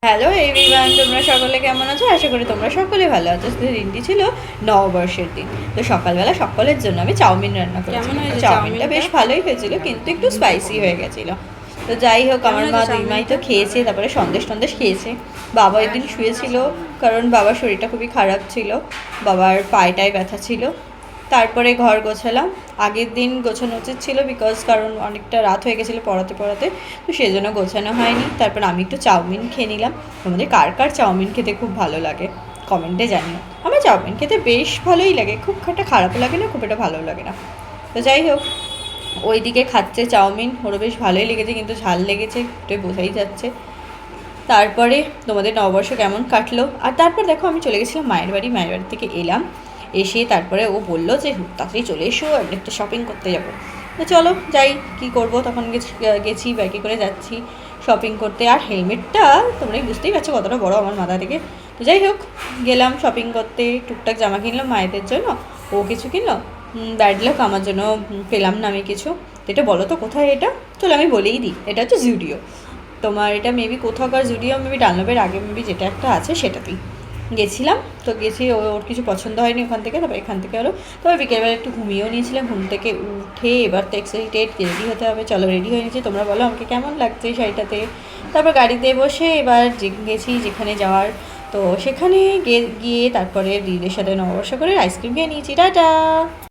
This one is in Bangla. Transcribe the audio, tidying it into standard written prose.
হ্যালো এভরিওয়ান, তোমরা সকলে কেমন আছো? আশা করি তোমরা সকলে ভালো আছো। দিনটি ছিল নববর্ষের দিন। তো সকালবেলা সকলের জন্য আমি চাউমিন রান্না করেছিলাম। চাউমিনটা বেশ ভালোই হয়েছিল, কিন্তু একটু স্পাইসি হয়ে গেছিলো। তো যাই হোক, আমার মা দুই মাই তো খেয়েছে, তারপরে সন্দেশ টন্দেশ খেয়েছে। বাবা ওই দিন শুয়েছিল, কারণ বাবার শরীরটা খুবই খারাপ ছিল, বাবার পায়টায় ব্যথা ছিল। তারপরে ঘর গোছালাম। আগের দিন গোছানো উচিত ছিল, কারণ অনেকটা রাত হয়ে গেছিলো পড়াতে পড়াতে, তো সেই জন্য গোছানো হয়নি। তারপর আমি একটু চাউমিন খেয়ে নিলাম। তোমাদের কার কার চাউমিন খেতে খুব ভালো লাগে কমেন্টে জানিও। আমার চাউমিন খেতে বেশ ভালোই লাগে, খুব একটা খারাপও লাগে না, খুব একটা ভালোও লাগে না। তো যাই হোক, ওইদিকে খাচ্ছে চাউমিন, ওরও বেশ ভালোই লেগেছে, কিন্তু ঝাল লেগেছে, ওটাই বোঝাই যাচ্ছে। তারপরে তোমাদের নববর্ষ কেমন কাটলো? আর তারপর দেখো, আমি চলে গেছিলাম মায়ের বাড়ি থেকে এলাম। এসে তারপরে ও বললো যে তাড়াতাড়ি চলে এসো, একটু শপিং করতে যাবো। তো চলো যাই, কি করব, তখন গেছি বাইকে করে যাচ্ছি শপিং করতে। আর হেলমেটটা তোমরাই বুঝতেই পারছো কতটা বড় আমার মাথা থেকে। তো যাই হোক, গেলাম শপিং করতে, টুকটাক জামা কিনলাম মায়েদের জন্য, ও কিছু কিনলো। ব্যাড লাক, আমার জন্য পেলাম না আমি কিছু। এটা বলো তো কোথায় এটা? চলো আমি বলেই দিই, এটা হচ্ছে জুডিও। তোমার এটা মেবি কোথাকার জুডিও, মেবি ডানলপের আগে মেবি যেটা একটা আছে সেটাতেই গেছিলাম। তো গেছি, ওর কিছু পছন্দ হয়নি ওখান থেকে, তারপর এখান থেকে আরও। তবে বিকেলবেলা একটু ঘুমিয়েও নিয়েছিলাম, ঘুম থেকে উঠে এবার তো এক্সাইটেড, রেডি হতে হবে। চলো রেডি হয়ে নিয়েছি, তোমরা বলো আমাকে কেমন লাগছে শাড়িটাতে। তারপর গাড়িতে বসে এবার গেছি যেখানে যাওয়ার। তো সেখানে গিয়ে তারপরে দিদিদের সাথে নববর্ষ করে আইসক্রিম খেয়ে নিয়েছি। টাটা।